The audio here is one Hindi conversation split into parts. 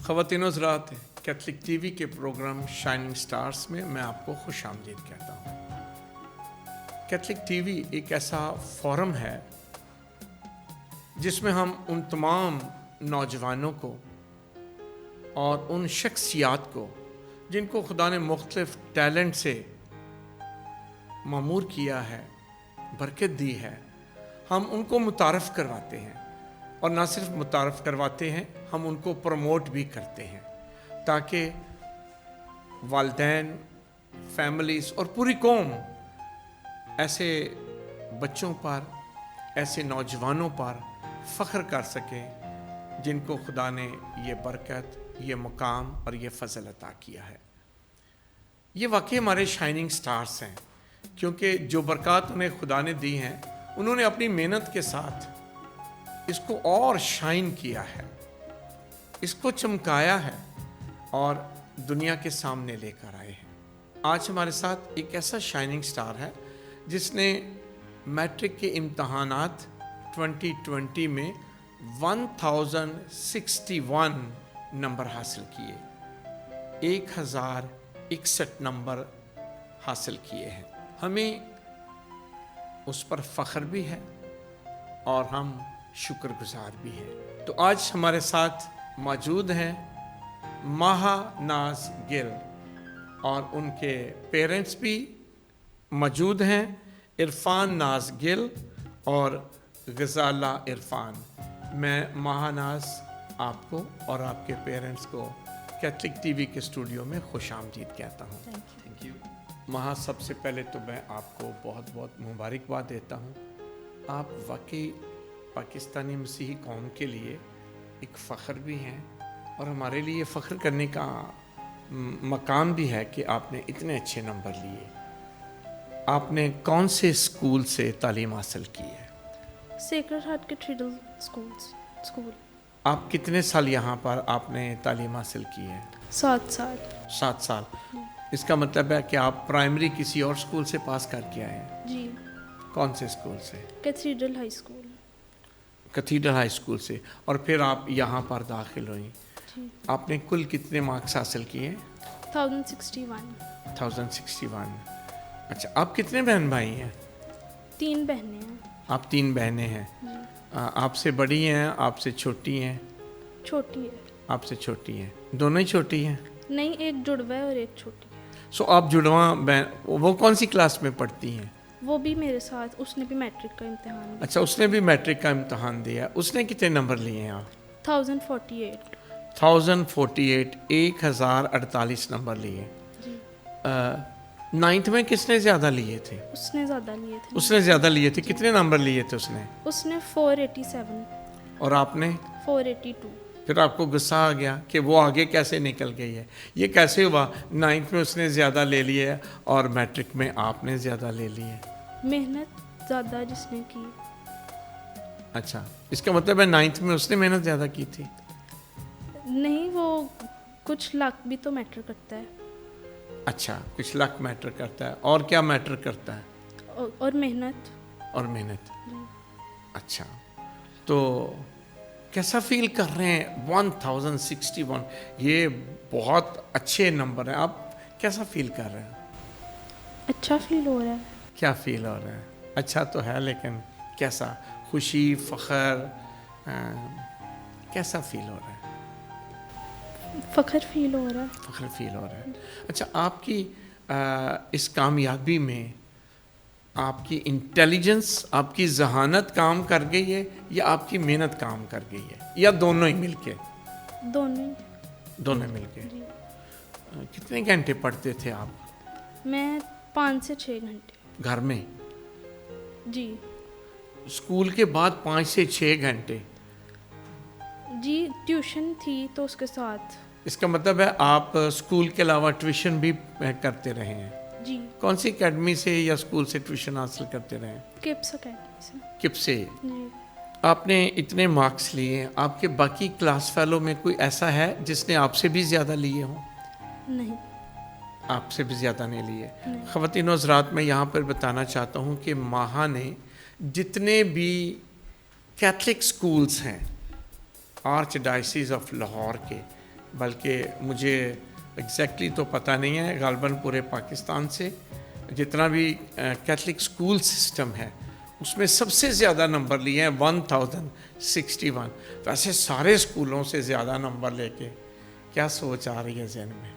ख़वातीन व हज़रात, कैथलिक टीवी के प्रोग्राम शाइनिंग स्टार्स में मैं आपको खुश आमदीद कहता हूँ। कैथलिक टीवी एक ऐसा फोरम है जिसमें हम उन तमाम नौजवानों को और उन शख्सियात को जिनको खुदा ने मुख्तलिफ टैलेंट से मामूर किया है, बरकत दी है, हम उनको मुतारफ़ करवाते हैं। और ना सिर्फ मुतारफ़ करवाते हैं, हम उनको प्रमोट भी करते हैं ताकि वालिदैन, फैमिलीज़ और पूरी कौम ऐसे बच्चों पर, ऐसे नौजवानों पर फ़ख्र कर सके जिनको खुदा ने ये बरकत, ये मुकाम और ये फ़ज़ल अता किया है। ये वाकई हमारे शाइनिंग स्टार्स हैं, क्योंकि जो बरकत उन्हें खुदा ने दी हैं, उन्होंने अपनी मेहनत के साथ इसको और शाइन किया है, इसको चमकाया है और दुनिया के सामने लेकर आए हैं। आज हमारे साथ एक ऐसा शाइनिंग स्टार है जिसने मैट्रिक के इम्तहानात 2020 में 1061 नंबर हासिल किए, 1061 नंबर हासिल किए हैं। हमें उस पर फ़ख्र भी है और हम शुक्रगुजार भी हैं। तो आज हमारे साथ मौजूद हैं महानाज गिल और उनके पेरेंट्स भी मौजूद हैं, इरफान नाज गिल और गज़ाला इरफान। मैं महानाज आपको और आपके पेरेंट्स को कैथलिक टीवी के स्टूडियो में खुश आमदीद कहता हूँ। Thank you. महा, सबसे पहले तो मैं आपको बहुत बहुत मुबारकबाद देता हूँ। आप वाकई पाकिस्तानी मसीही कौम के लिए एक फ़ख्र भी हैं और हमारे लिए फ़ख्र करने का मकाम भी है कि आपने इतने अच्छे नंबर लिए। आपने कौन से स्कूल से तालीम हासिल की है? Sacred heart cathedral school. आप कितने साल यहाँ पर आपने तालीम हासिल की है? 7 साल। 7 साल। इसका मतलब है कि आप प्राइमरी किसी और स्कूल से पास करके आए हैं? जी। कौन से स्कूल से? Cathedral high school. Cathedral high school से। और फिर आप यहाँ पर दाखिल हुई। आपने कुल कितने मार्क्स हासिल किए? 1061। 1061। अच्छा, आप कितने बहन भाई हैं? 3 बहनें हैं। आप 3 बहनें हैं। आपसे बड़ी हैं, आपसे छोटी हैं? छोटी है। आपसे छोटी हैं। दोनों ही छोटी हैं? नहीं, एक जुड़वा है और एक छोटी है। सो आप जुड़वा बहन, वो कौन सी क्लास में पढ़ती हैं? वो भी मेरे साथ, उसने भी मैट्रिक का इम्तिहान दिया। अच्छा, उसने भी मैट्रिक का इम्तिहान दिया। उसने कितने नंबर लिए हैं आप? 1048। 1048, 1048 नंबर लिए। 9th में किसने ज़्यादा लिए थे? उसने ज़्यादा लिए थे। उसने ज़्यादा लिए थे। कितने नंबर लिए थे उसने? उसने 487। और आपने? 482। फिर आपको गुस्सा आ गया कि वो आगे कैसे निकल गई है? ये कैसे हुआ? 9th में उसने ज़्यादा ले लिए और मैट्रिक में आपने ज़्यादा ले लिए। मेहनत ज़्यादा जिसने की। अच्छा, इसका मतलब है 9th में उसने मेहनत ज़्यादा की थी? नहीं, वो कुछ लक भी तो मैटर करता है। अच्छा, कुछ लक मैटर करता है। और क्या मैटर करता है? और मेहनत। और मेहनत। अच्छा, तो कैसा फील कर रहे हैं? 1061, ये बहुत अच्छे नंबर हैं। आप कैसा फील कर रहे हैं? अच्छा फील हो रहा है। क्या फील हो रहा है? अच्छा तो है, लेकिन कैसा? खुशी, फ़ख्र, कैसा फील हो रहा है? फ़ख्र फील हो रहा है। फ़ख्र फील हो रहा है। अच्छा, आपकी इस कामयाबी में आपकी इंटेलिजेंस, आपकी जहानत काम कर गई है या आपकी मेहनत काम कर गई है, या दोनों ही मिलके? दोनों मिलके। कितने घंटे पढ़ते थे आप? मैं 5 से 6 घंटे। घर में? जी। स्कूल के बाद 5 से 6 घंटे? जी, ट्यूशन थी तो उसके साथ। इसका मतलब है आप स्कूल के अलावा ट्यूशन भी करते रहे हैं? जी। कौन सी एकेडमी से या स्कूल से ट्यूशन हासिल करते रहे? किप्स अकेडमी से। किप्स से। जी। आपने इतने मार्क्स लिए, आपके बाकी क्लास फेलो में कोई ऐसा है जिसने आपसे भी ज़्यादा लिए हों? नहीं। आपसे भी ज़्यादा नहीं लिए। ख़वातीन व हज़रात, मैं यहाँ पर बताना चाहता हूँ कि माहा ने जितने भी कैथलिक स्कूल्स हैं आर्च डायसिस ऑफ लाहौर के, बल्कि मुझे एग्जैक्टली तो पता नहीं है, गालबन पूरे पाकिस्तान से जितना भी कैथलिक स्कूल सिस्टम है उसमें सबसे ज़्यादा नंबर लिए हैं 1061। तो ऐसे सारे स्कूलों से ज़्यादा नंबर लेके क्या सोच आ रही है जहन में?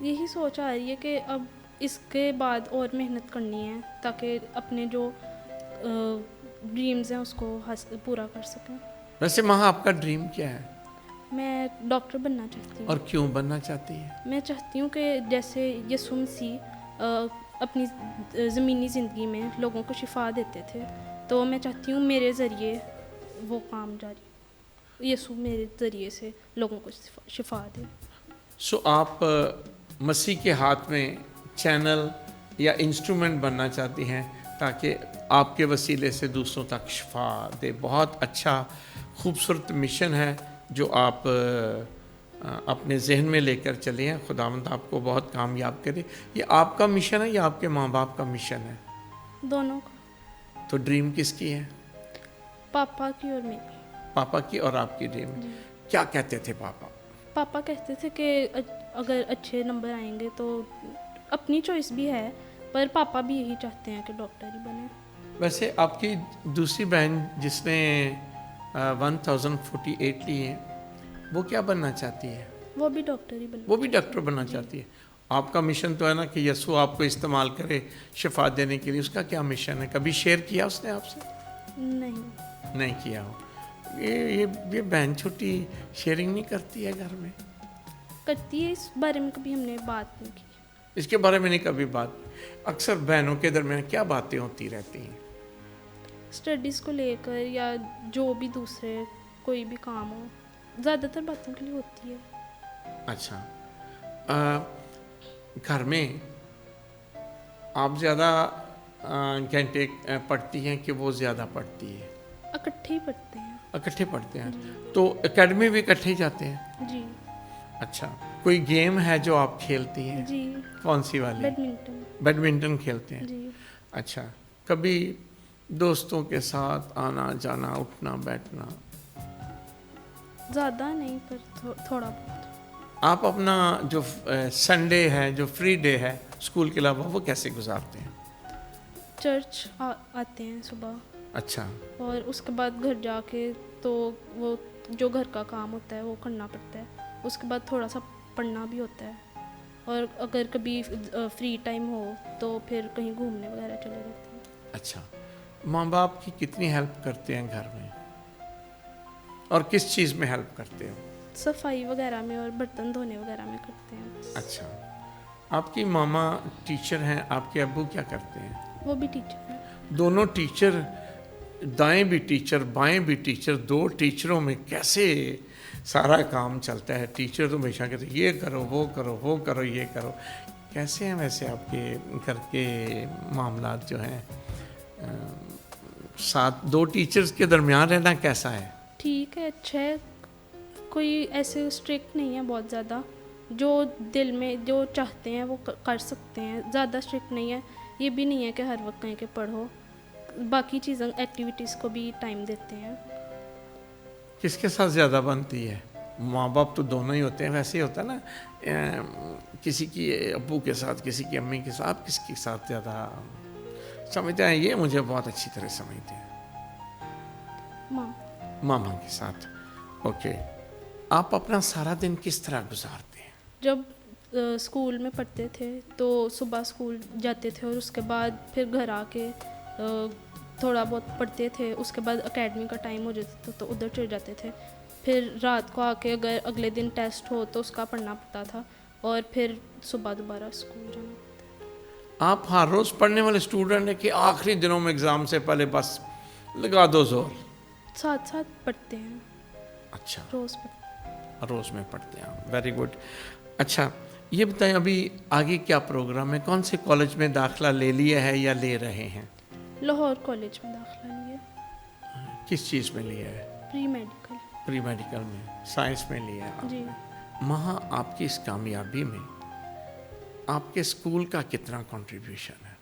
यही सोच आ रही है कि अब इसके बाद और मेहनत करनी है ताकि अपने जो ड्रीम्स हैं उसको पूरा कर सकें। वैसे माँ आपका ड्रीम क्या है मैं डॉक्टर बनना चाहती हूँ। और क्यों बनना चाहती है? मैं चाहती हूँ कि जैसे यीशु मसीह अपनी ज़मीनी ज़िंदगी में लोगों को शिफा देते थे, तो मैं चाहती हूँ मेरे ज़रिए वो काम जारी, यीशु मेरे ज़रिए से लोगों को शिफा दे। सो आप मसीह के हाथ में चैनल या इंस्ट्रूमेंट बनना चाहती हैं ताकि आपके वसीले से दूसरों तक शिफा दे। बहुत अच्छा खूबसूरत मिशन है जो आप अपने जहन में लेकर चले हैं। खुदावंद आपको बहुत कामयाब करे। ये आपका मिशन है या आपके माँ बाप का मिशन है? दोनों का। तो ड्रीम किसकी है? पापा की और मेरी। पापा की और आपकी ड्रीम। क्या कहते थे पापा? पापा कहते थे कि अगर अच्छे नंबर आएंगे तो अपनी चॉइस भी है, पर पापा भी यही चाहते हैं कि डॉक्टर ही बने। वैसे आपकी दूसरी बहन जिसने 1048 लिए हैं वो क्या बनना चाहती है? वो भी डॉक्टर ही बने। वो भी डॉक्टर बनना चाहती है। आपका मिशन तो है ना कि यीशु आपको इस्तेमाल करे शिफा देने के लिए। उसका क्या मिशन है? कभी शेयर किया उसने आपसे? नहीं किया हो। ये बहन छोटी शेयरिंग नहीं करती है घर में? करती है, इस बारे में कभी हमने बात नहीं की। इसके बारे में नहीं कभी बात। अक्सर बहनों के दरमियान क्या बातें होती रहती हैं? स्टडीज़ को लेकर या जो भी दूसरे कोई भी काम हो, ज़्यादातर बातों के लिए होती है। अच्छा, घर में आप ज़्यादा घंटे पढ़ती हैं कि वो ज़्यादा पढ़ती है? इकट्ठे ही पढ़ते हैं। इकट्ठे पढ़ते हैं। तो एकेडमी भी इकट्ठे ही जाते हैं? जी। अच्छा, कोई गेम है जो आप खेलती हैं? जी। कौन सी वाली? बैडमिंटन। बैडमिंटन खेलते हैं? जी। अच्छा, कभी दोस्तों के साथ आना जाना उठना बैठना? ज़्यादा नहीं, पर थोड़ा बहुत। आप अपना जो संडे है, जो फ्री डे है स्कूल के अलावा, वो कैसे गुजारते हैं? चर्च आते हैं सुबह। अच्छा। और उसके बाद घर जाके तो वो जो घर का काम होता है वो करना पड़ता है। उसके बाद थोड़ा सा पढ़ना भी होता है, और अगर कभी फ्री टाइम हो तो फिर कहीं घूमने वगैरह चले जाते हैं। अच्छा, माँ बाप की कितनी हेल्प करते हैं घर में, और किस चीज़ में हेल्प करते हो? सफाई वगैरह में और बर्तन धोने वगैरह में करते हैं। अच्छा, आपकी मामा टीचर हैं, आपके अब्बू क्या करते हैं? वो भी टीचर हैं। दोनों टीचर, दाएं भी टीचर बाएं भी टीचर, दो टीचरों में कैसे सारा काम चलता है? टीचर तो हमेशा कहते ये करो वो करो वो करो ये करो। कैसे हैं वैसे आपके घर के मामलात जो हैं? साथ दो टीचर्स के दरमियान रहना कैसा है? ठीक है, अच्छा है। कोई ऐसे स्ट्रिक्ट नहीं है बहुत ज़्यादा। जो दिल में जो चाहते हैं वो कर सकते हैं। ज़्यादा स्ट्रिक्ट नहीं है। ये भी नहीं है कि हर वक्त कहीं के पढ़ो। बाकी चीज़ें एक्टिविटीज़ को भी टाइम देते हैं। किसके साथ ज़्यादा बनती है? माँ बाप तो दोनों ही होते हैं। वैसे ही होता है ना, किसी की अब्बू के साथ, किसी की अम्मी के साथ। आप किसके साथ ज़्यादा समझते हैं? ये मुझे बहुत अच्छी तरह समझते हैं। मामा के साथ। ओके, आप अपना सारा दिन किस तरह गुजारते हैं? जब स्कूल में पढ़ते थे तो सुबह स्कूल जाते थे और उसके बाद फिर घर आके थोड़ा बहुत पढ़ते थे। उसके बाद एकेडमी का टाइम हो जाता था तो उधर चले जाते थे। फिर रात को आके अगर अगले दिन टेस्ट हो तो उसका पढ़ना पड़ता था, और फिर सुबह दोबारा स्कूल जाना। आप हर रोज़ पढ़ने वाले स्टूडेंट हैं कि आखिरी दिनों में एग्ज़ाम से पहले बस लगा दो जोर? साथ साथ पढ़ते हैं। अच्छा, रोज़ में पढ़ते हैं। Very good. अच्छा, ये बताएं अभी आगे क्या प्रोग्राम है? कौन से कॉलेज में दाखिला ले लिया है या ले रहे हैं? लाहौर कॉलेज में दाखिला लिया। किस चीज़ में लिया है? प्री मेडिकल में, साइंस में लिया है जी। माँ, आपकी इस कामयाबी में आपके स्कूल का कितना कंट्रीब्यूशन है?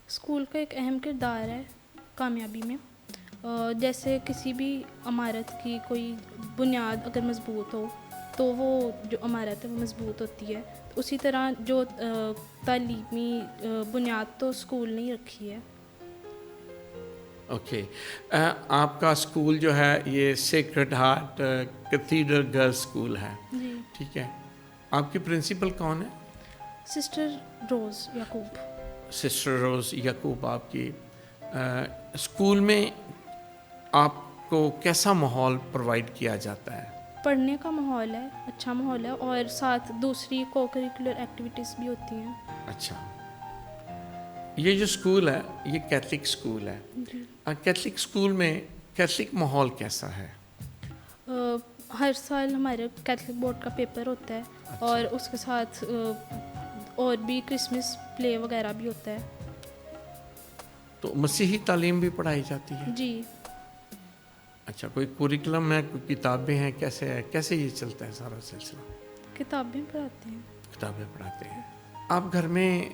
स्कूल का एक अहम किरदार है कामयाबी में। जैसे किसी भी इमारत की कोई बुनियाद अगर मजबूत हो तो तो वो जो इमारत है वो मजबूत होती है। उसी तरह जो तालीमी बुनियाद तो स्कूल ने ही रखी है। ओके। आपका स्कूल जो है ये sacred heart cathedral girls school है, जी। ठीक है। आपकी प्रिंसिपल कौन है? सिस्टर रोज़ याकूब। सिस्टर रोज़ याकूब आपकी। स्कूल में आपको कैसा माहौल प्रोवाइड किया जाता है? पढ़ने का माहौल है, अच्छा माहौल है, और साथ दूसरी को करिकुलर एक्टिविटीज़ भी होती हैं। अच्छा, ये जो स्कूल है ये कैथलिक स्कूल है। जी। कैथलिक स्कूल में कैथलिक माहौल कैसा है? हर साल हमारे कैथलिक बोर्ड का पेपर होता है। अच्छा। और उसके साथ और भी क्रिसमस प्ले वगैरह भी होता है। तो मसीही तालीम भी पढ़ाई जाती है? जी। अच्छा, कोई कुरिकुलम है, कोई किताबें हैं, कैसे है, कैसे ये चलता है सारा सिलसिला? किताबें पढ़ाते हैं। किताबें पढ़ाते हैं। आप घर में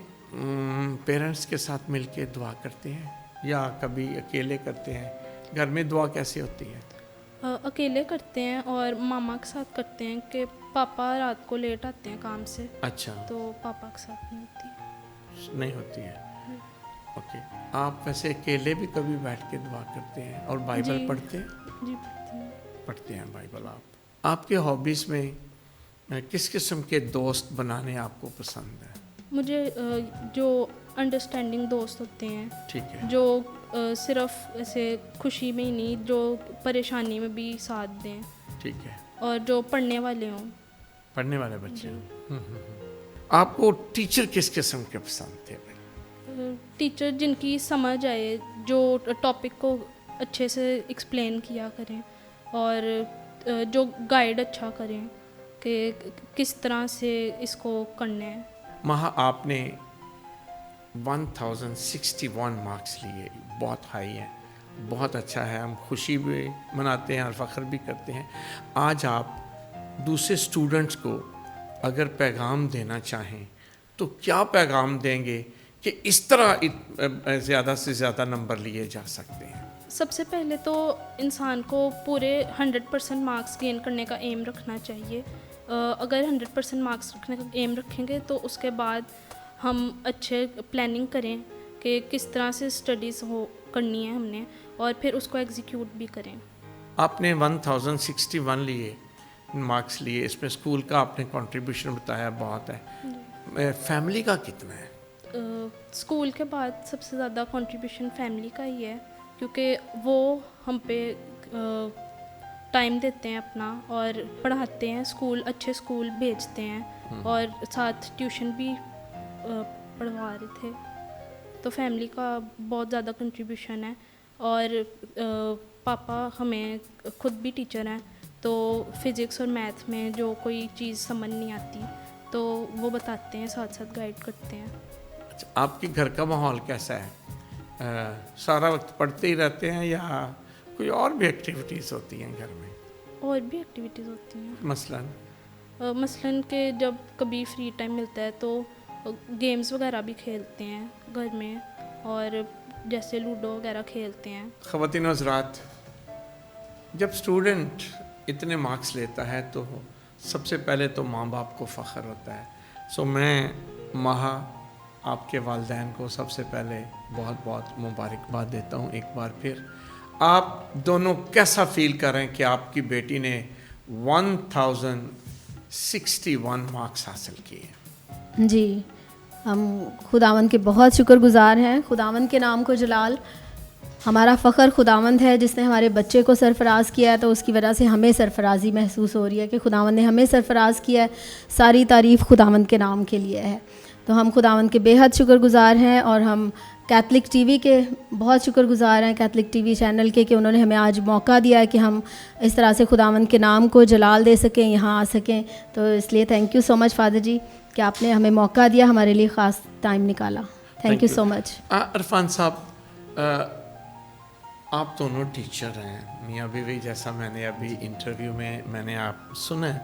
पेरेंट्स के साथ मिलके दुआ करते हैं या कभी अकेले करते हैं? घर में दुआ कैसे होती है? अकेले करते हैं और मामा के साथ करते हैं कि पापा रात को लेट आते हैं काम से। अच्छा, तो पापा के साथ नहीं होती। नहीं होती है। ओके। आप वैसे अकेले भी कभी बैठ के दुआ करते हैं और बाइबल जी। पढ़ते हैं? जी पढ़ती हूँ। पढ़ते हैं बाइबल आप। आपके हॉबीज़ में किस किस्म के दोस्त बनाने आपको पसंद है? मुझे जो अंडरस्टैंडिंग दोस्त होते हैं, ठीक है। जो सिर्फ ऐसे खुशी में ही नहीं, जो परेशानी में भी साथ दें, ठीक है। और जो पढ़ने वाले हों। पढ़ने वाले बच्चे। जी। आपको टीचर किस किस्म के पसंद थे? टीचर जिनकी समझ आए, जो टॉपिक को अच्छे से एक्सप्लेन किया करें, और जो गाइड अच्छा करें कि किस तरह से इसको करना है। महा आपने 1061 मार्क्स लिए, बहुत हाई है, बहुत अच्छा है। हम खुशी भी मनाते हैं और फ़ख्र भी करते हैं। आज आप दूसरे स्टूडेंट्स को अगर पैगाम देना चाहें तो क्या पैगाम देंगे कि इस तरह ज़्यादा से ज़्यादा नंबर लिए जा सकते हैं? सबसे पहले तो इंसान को पूरे 100% मार्क्स गेन करने का एम रखना चाहिए। अगर 100% मार्क्स रखने का एम रखेंगे तो उसके बाद हम अच्छे प्लानिंग करें कि किस तरह से स्टडीज़ करनी है हमने, और फिर उसको एग्जीक्यूट भी करें। आपने 1061 लिए मार्क्स लिए, इसमें स्कूल का आपने कंट्रीब्यूशन बताया बहुत है। फैमिली का कितना है? स्कूल के बाद सबसे ज़्यादा कंट्रीब्यूशन फैमिली का ही है, क्योंकि वो हम पे टाइम देते हैं अपना और पढ़ाते हैं, स्कूल अच्छे स्कूल भेजते हैं, और साथ ट्यूशन भी पढ़वा रहे थे। तो फैमिली का बहुत ज़्यादा कंट्रीब्यूशन है। और पापा हमें खुद भी टीचर हैं, तो फिज़िक्स और मैथ में जो कोई चीज़ समझ नहीं आती तो वो बताते हैं, साथ साथ गाइड करते हैं। अच्छा, आपके घर का माहौल कैसा है? सारा वक्त पढ़ते ही रहते हैं या कोई और भी एक्टिविटीज़ होती हैं घर में? और भी एक्टिविटीज़ होती हैं, मसलन कि जब कभी फ्री टाइम मिलता है तो गेम्स वगैरह भी खेलते हैं घर में, और जैसे लूडो वगैरह खेलते हैं। ख़वातीन व हज़रात, जब स्टूडेंट इतने मार्क्स लेता है तो सबसे पहले तो माँ बाप को फ़ख्र होता है। सो मैं महा आपके वालिदैन को सबसे पहले बहुत बहुत मुबारकबाद देता हूँ एक बार फिर। आप दोनों कैसा फ़ील कर रहे हैं कि आपकी बेटी ने 1061 मार्क्स हासिल किए? जी, हम खुदावंद के बहुत शुक्रगुज़ार हैं। खुदावंद के नाम को जलाल। हमारा फ़ख्र खुदावंद है जिसने हमारे बच्चे को सरफराज किया है, तो उसकी वजह से हमें सरफराजी महसूस हो रही है कि खुदावंद ने हमें सरफराज किया है। सारी तारीफ़ खुदावंद के नाम के लिए है। तो हम खुदावंद के बेहद शुक्रगुज़ार हैं, और हम कैथलिक टीवी के बहुत शुक्रगुज़ार हैं, कैथलिक टीवी चैनल के, कि उन्होंने हमें आज मौका दिया है कि हम इस तरह से खुदावंद के नाम को जलाल दे सकें, यहाँ आ सकें। तो इसलिए thank you so much father ji कि आपने हमें मौका दिया, हमारे लिए ख़ास टाइम निकाला। Thank you so much. Irfan साहब, आप दोनों टीचर हैं, मियाँ बीवी, जैसा मैंने अभी इंटरव्यू में मैंने आप सुना।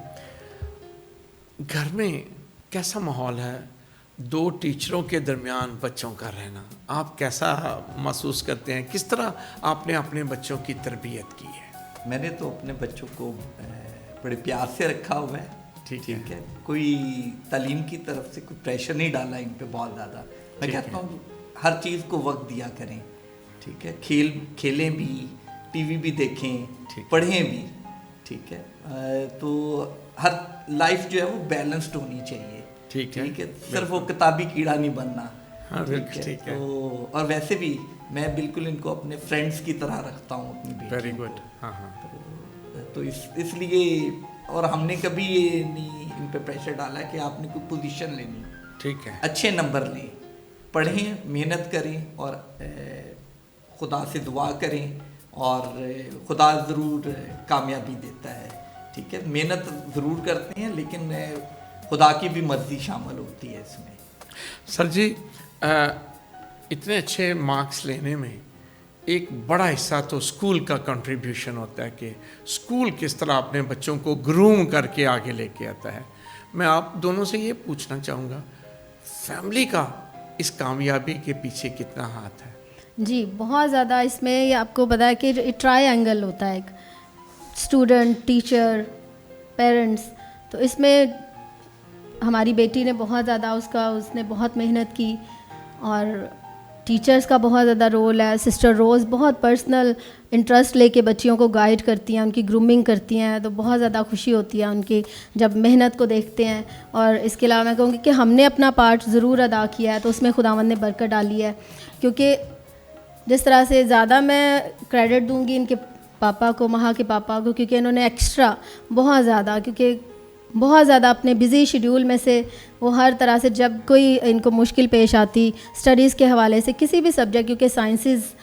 घर में कैसा माहौल है दो टीचरों के दरमियान बच्चों का रहना? आप कैसा महसूस करते हैं? किस तरह आपने अपने बच्चों की तरबियत की है? मैंने तो अपने बच्चों को बड़े प्यार से रखा हुआ है। ठीक है, कोई तालीम की तरफ से कोई प्रेशर नहीं डाला इन पे बहुत ज़्यादा। मैं कहता हूँ हर चीज़ को वक्त दिया करें, ठीक है, खेलें भी, टीवी भी देखें, पढ़ें भी, ठीक है। तो हर लाइफ जो है वो बैलेंस्ड होनी चाहिए, ठीक है, सिर्फ वो किताबी कीड़ा नहीं बनना। हाँ, ठीक है। तो और वैसे भी मैं बिल्कुल इनको अपने फ्रेंड्स की तरह रखता हूँ अपनी बेटी। Very good. हाँ हाँ। तो इसलिए और हमने कभी ये नहीं इन पे प्रेशर डाला कि आपने कोई पोजीशन लेनी, ठीक है, अच्छे नंबर लें, पढ़ें, मेहनत करें और खुदा से दुआ करें और खुदा ज़रूर कामयाबी देता है, ठीक है। मेहनत ज़रूर करते हैं लेकिन खुदा की भी मर्ज़ी शामिल होती है इसमें। सर जी, इतने अच्छे मार्क्स लेने में एक बड़ा हिस्सा तो स्कूल का कंट्रीब्यूशन होता है कि स्कूल किस तरह अपने बच्चों को ग्रूम करके आगे लेके आता है। मैं आप दोनों से ये पूछना चाहूँगा, फैमिली का इस कामयाबी के पीछे कितना हाथ है? जी, बहुत ज़्यादा। इसमें ये आपको पता है कि ट्रायंगल होता है, एक स्टूडेंट, टीचर, पेरेंट्स। तो इसमें हमारी बेटी ने बहुत ज़्यादा उसने बहुत मेहनत की और टीचर्स का बहुत ज़्यादा रोल है। सिस्टर रोज़ बहुत पर्सनल इंटरेस्ट लेके बच्चियों को गाइड करती हैं, उनकी ग्रूमिंग करती हैं, तो बहुत ज़्यादा खुशी होती है उनकी जब मेहनत को देखते हैं। और इसके अलावा मैं कहूँगी कि हमने अपना पार्ट ज़रूर अदा किया है, तो उसमें खुदावंद ने बरकत डाली है। क्योंकि जिस तरह से ज़्यादा मैं क्रेडिट दूँगी इनके पापा को, महा के पापा को, क्योंकि इन्होंने एक्स्ट्रा बहुत ज़्यादा, क्योंकि बहुत ज़्यादा अपने बिज़ी शेड्यूल में से वो हर तरह से जब कोई इनको मुश्किल पेश आती स्टडीज़ के हवाले से, किसी भी सब्जेक्ट, क्योंकि साइंसेस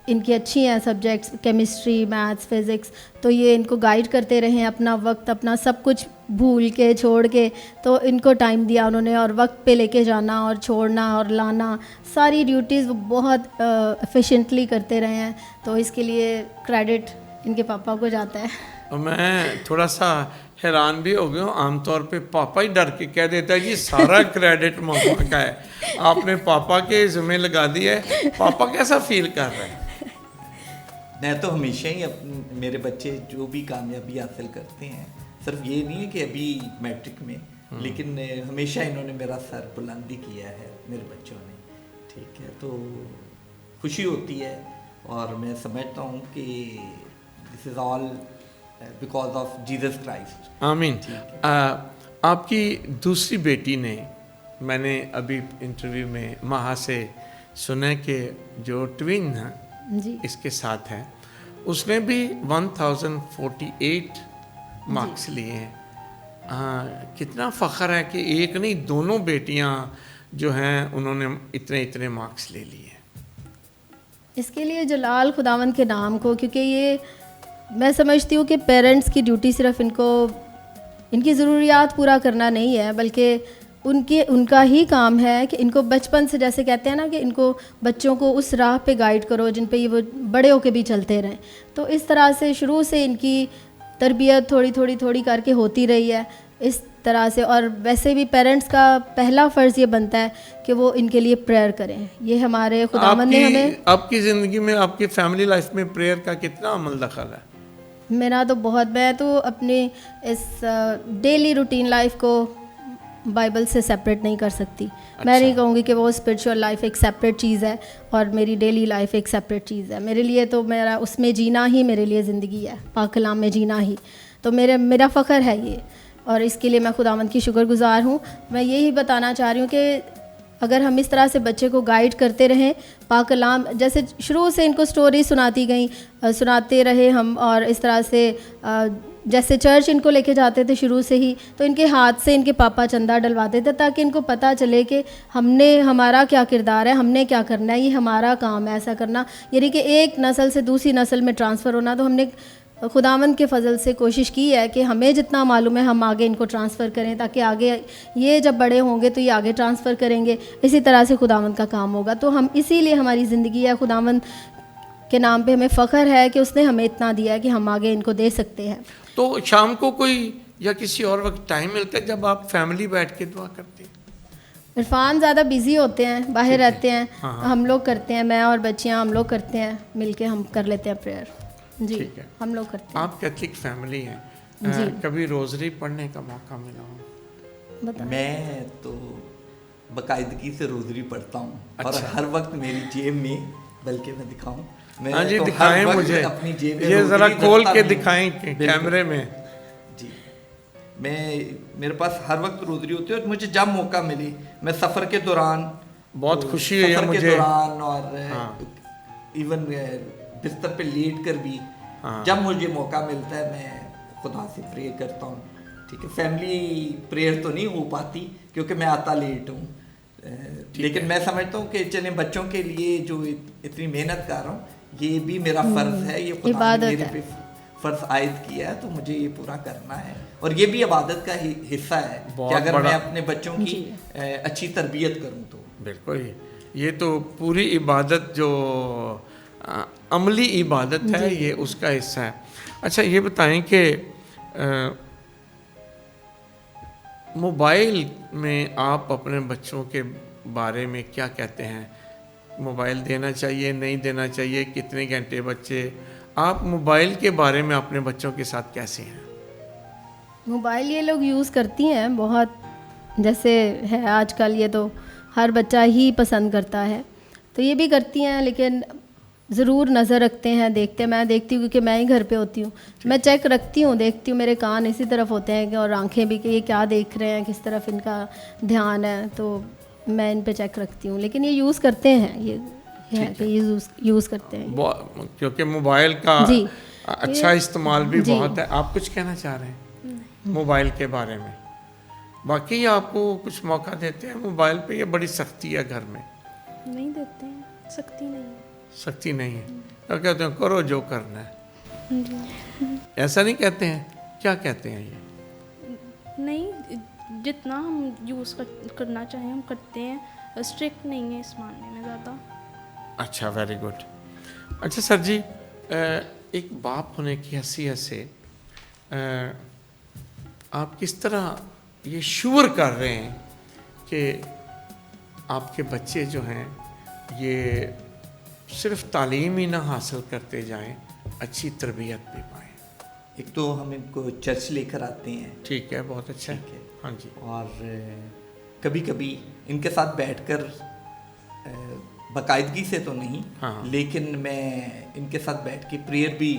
इनकी अच्छी हैं सब्जेक्ट्स, केमिस्ट्री, मैथ्स, फिज़िक्स, तो ये इनको गाइड करते रहे, अपना वक्त, अपना सब कुछ भूल के, छोड़ के, तो इनको टाइम दिया उन्होंने। और वक्त पे लेके जाना और छोड़ना और लाना, सारी ड्यूटीज़ वो बहुत एफिशिएंटली करते रहे हैं। तो इसके लिए क्रेडिट इनके पापा को जाता है। मैं थोड़ा सा हैरान भी हो गया हूँ। आमतौर पे पापा ही डर के कह देता है कि सारा क्रेडिट मामा का है, आपने पापा के ज़िम्मे लगा दिया है। पापा कैसा फील कर रहे हैं? मैं तो हमेशा ही मेरे बच्चे जो भी कामयाबी हासिल करते हैं, सिर्फ ये नहीं है कि अभी मैट्रिक में, लेकिन हमेशा इन्होंने मेरा सर बुलंदी किया है मेरे बच्चों ने, ठीक है। तो खुशी होती है और मैं समझता हूँ कि this is all because of Jesus Christ. आमीन। आपकी दूसरी बेटी ने, मैंने अभी इंटरव्यू में महा से सुना कि जो ट्विन है जी इसके साथ है, उसने भी 1048 मार्क्स लिए हैं। कितना फ़ख्र है कि एक नहीं, दोनों बेटियां जो हैं उन्होंने इतने मार्क्स ले लिए। इसके लिए जलाल खुदावंद के नाम को, क्योंकि ये मैं समझती हूँ कि पेरेंट्स की ड्यूटी सिर्फ इनकी ज़रूरियात पूरा करना नहीं है, बल्कि उनका ही काम है कि इनको बचपन से, जैसे कहते हैं ना, कि इनको बच्चों को उस राह पे गाइड करो जिन पे ये वो बड़े होके भी चलते रहें। तो इस तरह से शुरू से इनकी तरबियत थोड़ी करके होती रही है इस तरह से। और वैसे भी पेरेंट्स का पहला फ़र्ज़ ये बनता है कि वो इनके लिए प्रेयर करें। ये हमारे खुदावंद ने हमें, आपकी ज़िंदगी में, आपकी फैमिली लाइफ में प्रेयर का कितना अमल दखल है? मेरा तो बहुत, मैं तो अपनी इस डेली रूटीन लाइफ को बाइबल से सेपरेट नहीं कर सकती। अच्छा। मैं नहीं कहूँगी कि वो स्पिरिचुअल लाइफ एक सेपरेट चीज़ है और मेरी डेली लाइफ एक सेपरेट चीज़ है। मेरे लिए तो मेरा उसमें जीना ही मेरे लिए ज़िंदगी है, पाक कलाम में जीना ही तो मेरा फ़ख्र है ये, और इसके लिए मैं खुदावंद की शुक्रगुज़ार हूँ। मैं यही बताना चाह रही हूँ कि अगर हम इस तरह से बच्चे को गाइड करते रहें, पाक कलाम जैसे शुरू से इनको स्टोरी सुनाते रहे हम, और इस तरह से जैसे चर्च इनको लेके जाते थे शुरू से ही, तो इनके हाथ से इनके पापा चंदा डलवाते थे ताकि इनको पता चले कि हमारा क्या किरदार है, हमने क्या करना है, ये हमारा काम है ऐसा करना, यानी कि एक नस्ल से दूसरी नस्ल में ट्रांसफ़र होना। तो हमने खुदावंद के फजल से कोशिश की है कि हमें जितना मालूम है हम आगे इनको ट्रांसफ़र करें, ताकि आगे ये जब बड़े होंगे तो ये आगे ट्रांसफ़र करेंगे। इसी तरह से खुदावंद का काम होगा। तो हम इसीलिए हमारी ज़िंदगी है, खुदावंद के नाम पे हमें फ़ख्र है कि उसने हमें इतना दिया है कि हम आगे इनको दे सकते हैं। तो शाम को कोई या किसी और वक्त टाइम मिलता है जब आप फैमिली बैठ के दुआ करते हैं? इरफान ज़्यादा बिज़ी होते हैं, बाहर रहते हैं। हाँ। हम लोग करते हैं, मैं और बच्चियाँ हम लोग करते हैं, मिलके हम कर लेते हैं प्रेयर। जी, हम लोग करते हैं। आप कैथलिक फैमिली हैं, कभी रोजरी पढ़ने का मौका मिला हो? मैं तो बाकायदगी से रोजरी पढ़ता हूँ। अच्छा। और हर वक्त मेरी जेब में, बल्कि मैं दिखाऊं, मैं हाँ जी, तो दिखाएं हर वक्त मुझे अपनी जेब में ये जरा रोजरी खोल रखता के भी हूं। दिखाएं कैमरे में। जी, मेरे पास हर वक्त रोजरी होती है और मुझे जब मौका मिले, मैं सफ़र के दौरान, बहुत तो खुशी हुई है सफ़र के मुझे। दौरान और हाँ। इवन बिस्तर पे लेट कर भी, हाँ। जब मुझे मौका मिलता है मैं खुदा से प्रे करता हूँ। ठीक है, फैमिली प्रेयर तो नहीं हो पाती क्योंकि मैं आता लेट हूँ, लेकिन मैं समझता हूँ कि चलें बच्चों के लिए जो इतनी मेहनत कर रहा हूँ, ये भी मेरा फ़र्ज़ है, ये खुदा ने मेरे पे फ़र्ज़ आयद किया है, तो मुझे ये पूरा करना है। और ये भी इबादत का हिस्सा है कि अगर मैं अपने बच्चों की अच्छी तरबियत करूँ तो। बिल्कुल, ये तो पूरी इबादत जो अमली इबादत है, ये उसका हिस्सा है। अच्छा, ये बताएं कि मोबाइल में आप अपने बच्चों के बारे में क्या कहते हैं? मोबाइल देना चाहिए, नहीं देना चाहिए, कितने घंटे बच्चे, आप मोबाइल के बारे में अपने बच्चों के साथ कैसे हैं? मोबाइल ये लोग यूज़ करती हैं बहुत, जैसे है आजकल, ये तो हर बच्चा ही पसंद करता है, तो ये भी करती हैं, लेकिन ज़रूर नज़र रखते हैं, देखते हैं। मैं देखती हूँ क्योंकि मैं ही घर पे होती हूँ, मैं चेक रखती हूँ, देखती हूँ, मेरे कान इसी तरफ होते हैं और आंखें भी कि ये क्या देख रहे हैं, किस तरफ इनका ध्यान है, तो मैं इन पे चेक रखती हूँ। लेकिन ये यूज़ करते हैं, ये है कि ये यूज़ करते हैं, क्योंकि मोबाइल का अच्छा इस्तेमाल भी बहुत है। आप कुछ कहना चाह रहे हैं मोबाइल के बारे में? बाकी आपको कुछ मौका देते हैं मोबाइल पे, या बड़ी सख्ती है घर में? नहीं देते हैं, सख्ती नहीं है। सख्ती नहीं है, क्या कहते हैं? करो जो करना है, ऐसा नहीं कहते हैं? क्या कहते हैं ये? नहीं, जितना हम यूज़ करना चाहें हम करते हैं, स्ट्रिक्ट नहीं है इस मामले में ज़्यादा। अच्छा, वेरी गुड। अच्छा सर जी, एक बाप होने की हैसियत से आप किस तरह ये श्योर कर रहे हैं कि आपके बच्चे जो हैं ये सिर्फ तालीम ही ना हासिल करते जाएं, अच्छी तरबियत भी पाएँ? एक तो हम इनको चर्च लेकर आते हैं। ठीक है, बहुत अच्छा है। हाँ जी। और कभी कभी इनके साथ बैठकर, बाकायदगी से तो नहीं, हाँ, लेकिन मैं इनके साथ बैठ के प्रेयर भी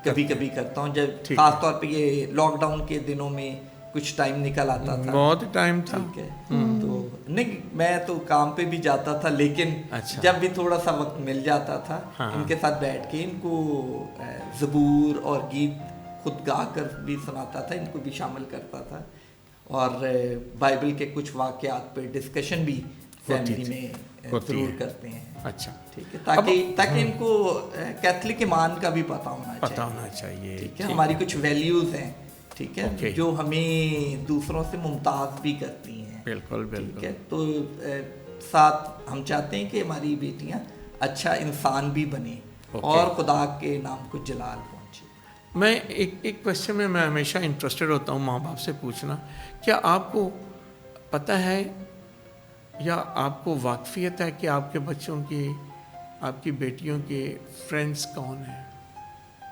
कभी कभी करता हूँ, जब खास तौर पे ये लॉकडाउन के दिनों में कुछ टाइम निकल आता था, बहुत टाइम था। ठीक है, तो नहीं, मैं तो काम पे भी जाता था, लेकिन अच्छा, जब भी थोड़ा सा वक्त मिल जाता था, हाँ, इनके साथ बैठ के इनको ज़बूर और गीत खुद गा कर भी सुनाता था, इनको भी शामिल करता था, और बाइबल के कुछ वाक़यात पे डिस्कशन भी फैमिली में जरूर करते हैं। अच्छा, ठीक है, ताकि इनको कैथलिक ईमान का भी पता होना चाहिए। ठीक है, हमारी कुछ वैल्यूज़ हैं, ठीक है, जो हमें दूसरों से मुमताज़ भी करती हैं। बिल्कुल बिल्कुल। ठीक है, तो साथ हम चाहते हैं कि हमारी बेटियां अच्छा इंसान भी बने और खुदा के नाम को जलाल पहुँचे। मैं एक क्वेश्चन में मैं हमेशा इंटरेस्टेड होता हूँ माँ बाप से पूछना, क्या आपको पता है या आपको वाकफियत है कि आपके बच्चों की, आपकी बेटियों के फ्रेंड्स कौन हैं?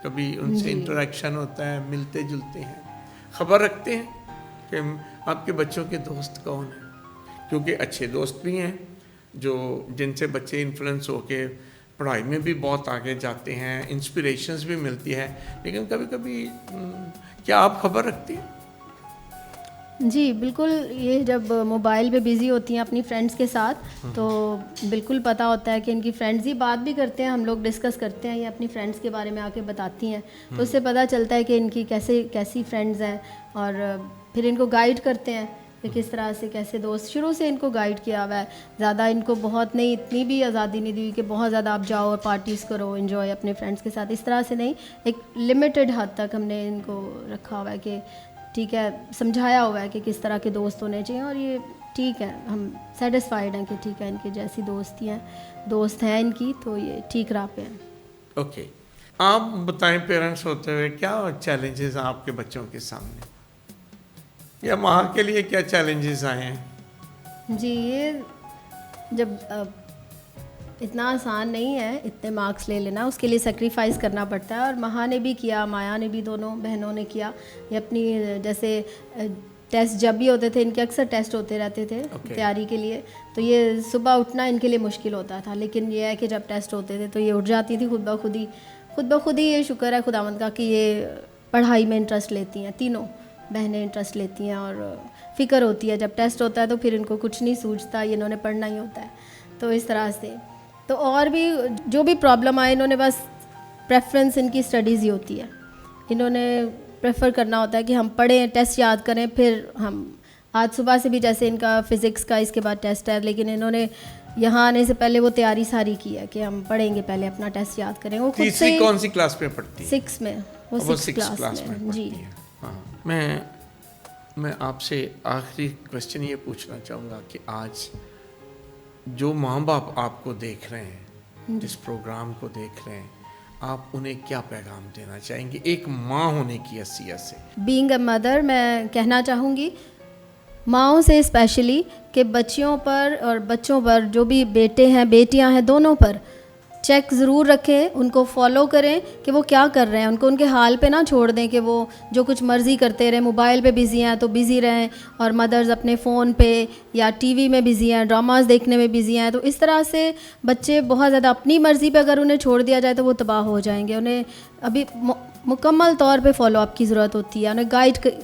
कभी उनसे इंटरेक्शन होता है, मिलते जुलते हैं, खबर रखते हैं कि आपके बच्चों के दोस्त कौन हैं? क्योंकि अच्छे दोस्त भी हैं जो जिनसे बच्चे इन्फ्लुएंस होके पढ़ाई में भी बहुत आगे जाते हैं, इंस्पिरेशंस भी मिलती है, लेकिन कभी कभी क्या आप खबर रखती हैं? जी बिल्कुल, ये जब मोबाइल पे बिज़ी होती हैं अपनी फ्रेंड्स के साथ, तो बिल्कुल पता होता है कि इनकी फ्रेंड्स ही बात भी करते हैं, हम लोग डिस्कस करते हैं, ये अपनी फ्रेंड्स के बारे में आके बताती हैं, तो उससे पता चलता है कि इनकी कैसी फ्रेंड्स हैं, और फिर इनको गाइड करते हैं कि किस तरह से कैसे दोस्त। शुरू से इनको गाइड किया हुआ है, ज़्यादा इनको बहुत नहीं, इतनी भी आज़ादी नहीं दी कि बहुत ज़्यादा आप जाओ और पार्टीज़ करो, एंजॉय अपने फ्रेंड्स के साथ, इस तरह से नहीं, एक लिमिटेड हद तक हमने इनको रखा हुआ है कि ठीक है, समझाया हुआ है कि किस तरह के दोस्त होने चाहिए, और ये ठीक है, हम सेटिस्फाइड हैं कि ठीक है, इनकी जैसी दोस्त हैं इनकी, तो ये ठीक राह पे हैं। ओके, आप बताएं, पेरेंट्स होते हुए क्या चैलेंजेस हैं आपके बच्चों के सामने, या माँ के लिए क्या चैलेंजेस आए हैं? जी, ये जब इतना आसान नहीं है इतने मार्क्स ले लेना, उसके लिए सेक्रीफाइस करना पड़ता है। और महा ने भी किया, माया ने भी, दोनों बहनों ने किया। ये अपनी जैसे टेस्ट जब भी होते थे, इनके अक्सर टेस्ट होते रहते थे तैयारी के लिए, तो ये सुबह उठना इनके लिए मुश्किल होता था, लेकिन ये है कि जब टेस्ट होते थे तो ये उठ जाती थी खुद ब खुद ही। ये शुक्र है खुदावंद का कि ये पढ़ाई में इंटरेस्ट लेती हैं, तीनों बहनें इंटरेस्ट लेती हैं और फ़िक्र होती है। जब टेस्ट होता है तो फिर इनको कुछ नहीं सूझता, ये इन्होंने पढ़ना ही होता है। तो इस तरह से तो और भी जो भी प्रॉब्लम आए, इन्होंने बस प्रेफरेंस इनकी स्टडीज़ ही होती है। इन्होंने प्रेफर करना होता है कि हम पढ़ें, टेस्ट याद करें, फिर हम आज सुबह से भी जैसे इनका फ़िज़िक्स का इसके बाद टेस्ट है, लेकिन इन्होंने यहाँ आने से पहले वो तैयारी सारी की है कि हम पढ़ेंगे, पहले अपना टेस्ट याद करें। वो खुद से कौन सी क्लास में पढ़ती है? 6 में, वो 6 क्लास में जी। हाँ, मैं आपसे आखिरी क्वेश्चन ये पूछना चाहूँगा कि आज जो माँ बाप आपको देख रहे हैं, जिस प्रोग्राम को देख रहे हैं, आप उन्हें क्या पैगाम देना चाहेंगे एक माँ होने की हैसियत से? बीइंग अ मदर, मैं कहना चाहूँगी माँओं से स्पेशली कि बच्चियों पर और बच्चों पर, जो भी बेटे हैं बेटियां हैं, दोनों पर चेक ज़रूर रखें, उनको फॉलो करें कि वो क्या कर रहे हैं। उनको उनके हाल पे ना छोड़ दें कि वो जो कुछ मर्ज़ी करते रहें। मोबाइल पे बिज़ी हैं तो बिज़ी रहें, और मदर्स अपने फ़ोन पे या टीवी में बिज़ी हैं, ड्रामास देखने में बिज़ी हैं। तो इस तरह से बच्चे बहुत ज़्यादा अपनी मर्ज़ी पे अगर उन्हें छोड़ दिया जाए तो वो तबाह हो जाएंगे। उन्हें अभी मुकम्मल तौर पे फॉलो अप की ज़रूरत होती है, उन्हें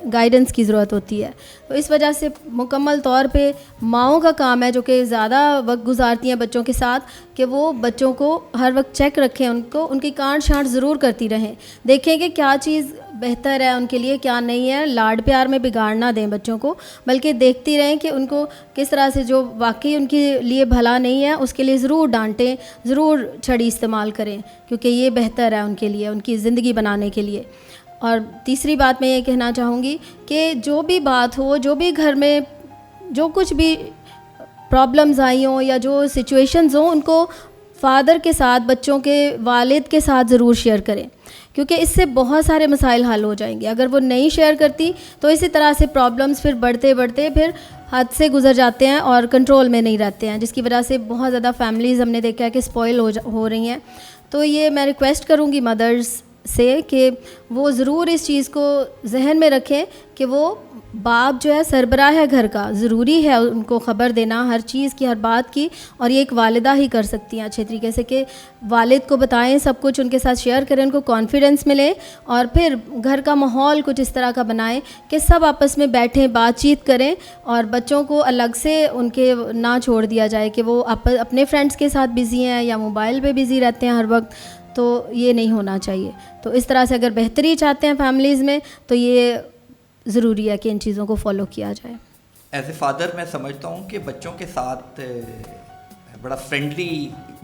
गाइडेंस की ज़रूरत होती है। तो इस वजह से मुकम्मल तौर पे माँओं का काम है, जो कि ज़्यादा वक्त गुजारती हैं बच्चों के साथ, कि वो बच्चों को हर वक्त चेक रखें, उनको उनकी काट छांट ज़रूर करती रहें, देखें कि क्या चीज़ बेहतर है उनके लिए, क्या नहीं है। लाड प्यार में बिगाड़ ना दें बच्चों को, बल्कि देखती रहें कि उनको किस तरह से जो वाकई उनके लिए भला नहीं है उसके लिए ज़रूर डांटें, ज़रूर छड़ी इस्तेमाल करें, क्योंकि ये बेहतर है उनके लिए, उनकी ज़िंदगी बनाने के लिए। और तीसरी बात मैं ये कहना चाहूँगी कि जो भी बात हो, जो भी घर में जो कुछ भी प्रॉब्लम्स आई हों या जो सिचुएशंस हों, उनको फ़ादर के साथ, बच्चों के वालिद के साथ ज़रूर शेयर करें, क्योंकि इससे बहुत सारे मसाइल हल हो जाएंगे। अगर वो नहीं शेयर करती तो इसी तरह से प्रॉब्लम्स फिर बढ़ते बढ़ते फिर हद से गुजर जाते हैं और कंट्रोल में नहीं रहते हैं, जिसकी वजह से बहुत ज़्यादा फैमिलीज़ हमने देखा है कि स्पॉइल हो रही हैं। तो ये मैं रिक्वेस्ट करूँगी मदर्स से कि वो ज़रूर इस चीज़ को जहन में रखें कि वो बाप जो है सरबराह है घर का, ज़रूरी है उनको ख़बर देना हर चीज़ की, हर बात की। और ये एक वालिदा ही कर सकती हैं अच्छे तरीके से, कि वालिद को बताएं, सब कुछ उनके साथ शेयर करें, उनको कॉन्फिडेंस मिले, और फिर घर का माहौल कुछ इस तरह का बनाएं कि सब आपस में बैठें, बातचीत करें, और बच्चों को अलग से उनके ना छोड़ दिया जाए कि वो अपने फ्रेंड्स के साथ बिज़ी हैं या मोबाइल पर बिज़ी रहते हैं हर वक्त। तो ये नहीं होना चाहिए। तो इस तरह से अगर बेहतरी चाहते हैं फैमिलीज़ में तो ये ज़रूरी है कि इन चीज़ों को फॉलो किया जाए। एज ए फादर मैं समझता हूँ कि बच्चों के साथ बड़ा फ्रेंडली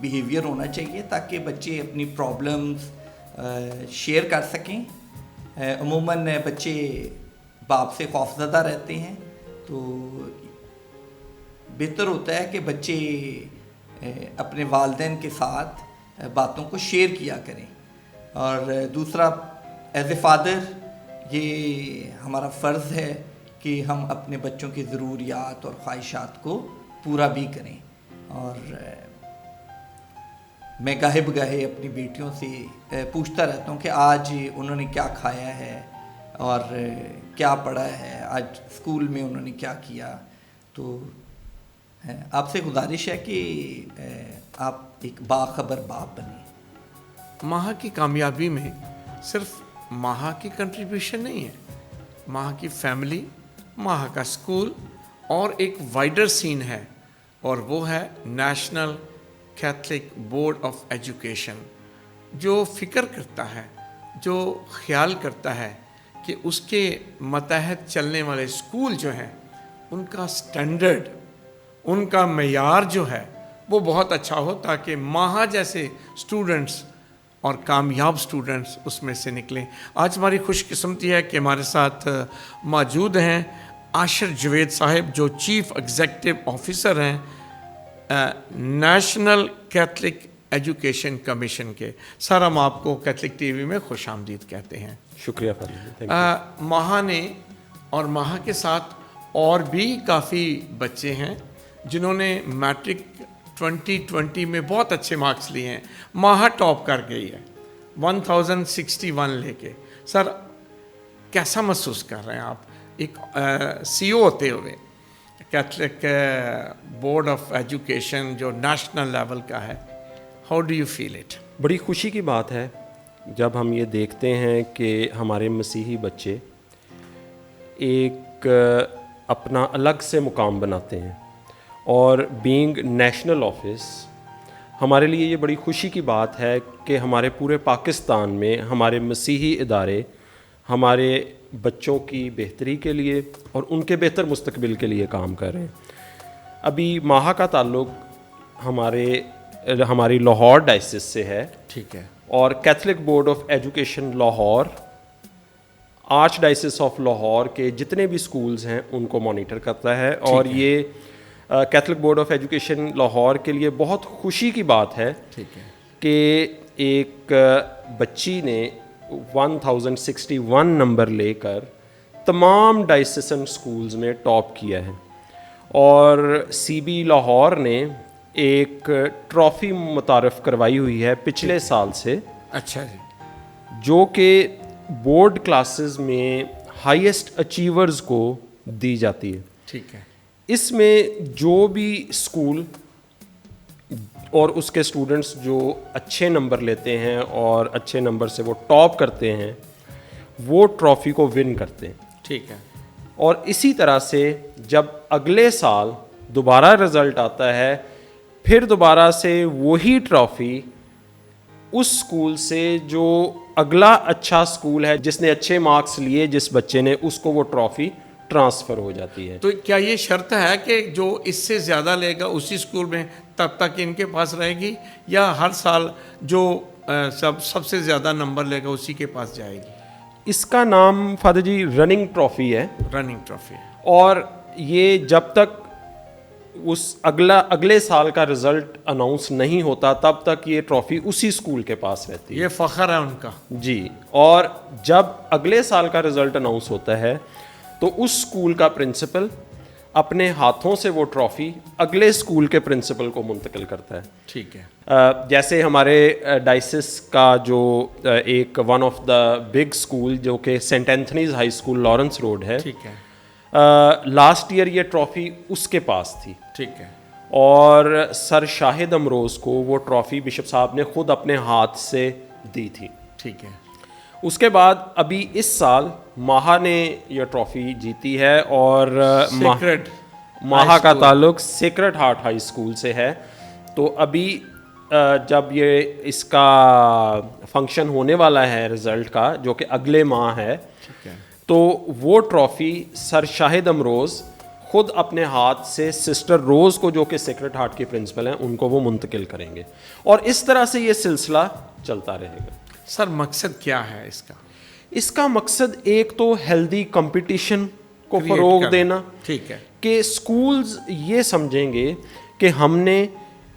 बिहेवियर होना चाहिए, ताकि बच्चे अपनी प्रॉब्लम्स शेयर कर सकें। अमूमन बच्चे बाप से खौफज़दा रहते हैं, तो बेहतर होता है कि बच्चे अपने वालिदैन के साथ बातों को शेयर किया करें। और दूसरा, एज ए फादर ये हमारा फ़र्ज़ है कि हम अपने बच्चों की ज़रूरियात और ख्वाहिशात को पूरा भी करें। और मैं गाहे बगाहे अपनी बेटियों से पूछता रहता हूँ कि आज उन्होंने क्या खाया है और क्या पढ़ा है, आज स्कूल में उन्होंने क्या किया। तो आपसे गुजारिश है कि आप एक बाखबर बाप बने। माँ की कामयाबी में सिर्फ माँ की कंट्रीब्यूशन नहीं है, माँ की फैमिली, माँ का स्कूल और एक वाइडर सीन है, और वो है national Catholic board of education, जो फ़िक्र करता है, जो ख्याल करता है कि उसके मतहत चलने वाले स्कूल जो हैं उनका स्टैंडर्ड, उनका मेयार जो है वो बहुत अच्छा हो, ताकि माँ जैसे स्टूडेंट्स और कामयाब स्टूडेंट्स उसमें से निकलें। आज हमारी खुशकिस्मती है कि हमारे साथ मौजूद हैं आशिर जवेद साहब, जो चीफ एग्जीक्यूटिव ऑफिसर हैं नेशनल कैथलिक एजुकेशन कमीशन के। सर, हम आपको कैथलिक टीवी में खुश आमदीद कहते हैं। शुक्रिया फरमाइए। माह ने और माह के साथ और भी काफ़ी बच्चे हैं जिन्होंने मैट्रिक 2020 में बहुत अच्छे मार्क्स लिए हैं, माहा टॉप कर गई है 1061 लेके। सर कैसा महसूस कर रहे हैं आप एक सीईओ होते हुए, कैथलिक बोर्ड ऑफ एजुकेशन जो नेशनल लेवल का है, how do you feel it? बड़ी खुशी की बात है जब हम ये देखते हैं कि हमारे मसीही बच्चे एक अपना अलग से मुकाम बनाते हैं, और बीइंग नेशनल ऑफिस हमारे लिए ये बड़ी खुशी की बात है कि हमारे पूरे पाकिस्तान में हमारे मसीही इदारे हमारे बच्चों की बेहतरी के लिए और उनके बेहतर मुस्तकबिल के लिए काम कर रहे हैं। अभी माहा का ताल्लुक़ हमारी लाहौर डायसिस से है, ठीक है, और Catholic board of education Lahore arch diocese of Lahore के जितने भी स्कूल्स हैं उनको मॉनिटर करता है। और ये Catholic board of education Lahore के लिए बहुत खुशी की बात है कि एक बच्ची ने 1061 नंबर लेकर तमाम डायसिसन स्कूल्स में टॉप किया है, और सीबी लाहौर ने एक ट्रॉफ़ी मुतारफ़ करवाई हुई है पिछले साल से। अच्छा जी, जो कि बोर्ड क्लासेस में हाईएस्ट अचीवर्स को दी जाती है। ठीक है, इसमें जो भी स्कूल और उसके स्टूडेंट्स जो अच्छे नंबर लेते हैं और अच्छे नंबर से वो टॉप करते हैं, वो ट्रॉफ़ी को विन करते हैं। ठीक है, और इसी तरह से जब अगले साल दोबारा रिज़ल्ट आता है, फिर दोबारा से वही ट्रॉफ़ी उस स्कूल से जो अगला अच्छा स्कूल है, जिसने अच्छे मार्क्स लिए जिस बच्चे ने, उसको वो ट्रॉफ़ी ट्रांसफ़र हो जाती है। तो क्या ये शर्त है कि जो इससे ज़्यादा लेगा उसी स्कूल में तब तक इनके पास रहेगी, या हर साल जो सबसे ज़्यादा नंबर लेगा उसी के पास जाएगी? इसका नाम फादर जी रनिंग ट्रॉफ़ी है। Running trophy. और ये जब तक उस अगले साल का रिज़ल्ट अनाउंस नहीं होता तब तक ये ट्रॉफ़ी उसी स्कूल के पास रहती है। ये फ़ख्र है उनका जी। और जब अगले साल का रिज़ल्ट अनाउंस होता है तो उस स्कूल का प्रिंसिपल अपने हाथों से वो ट्रॉफ़ी अगले स्कूल के प्रिंसिपल को मुंतकिल करता है। ठीक है। जैसे हमारे डायसिस का जो एक one of the big school जो कि Saint Anthony's High School Lawrence Road है, ठीक है, लास्ट ईयर ये ट्रॉफ़ी उसके पास थी। ठीक है। और सर शाहिद अमरोज़ को वो ट्रॉफ़ी बिशप साहब ने ख़ुद अपने हाथ से दी थी। ठीक है। उसके बाद अभी इस साल माहा ने यह ट्रॉफ़ी जीती है, और माहा का ताल्लुक़ सेक्रेड हार्ट हाई स्कूल से है। तो अभी जब ये इसका फंक्शन होने वाला है रिज़ल्ट का, जो कि अगले माह है, तो वो ट्रॉफ़ी सर शाहिद अमरोज़ ख़ुद अपने हाथ से सिस्टर रोज़ को, जो कि सेक्रेड हार्ट के प्रिंसिपल हैं, उनको वो मुंतकिल करेंगे। और इस तरह से ये सिलसिला चलता रहेगा। सर मकसद क्या है इसका? इसका मकसद एक तो हेल्दी कंपटीशन को फ़रोग देना। ठीक है। कि स्कूल्स ये समझेंगे कि हमने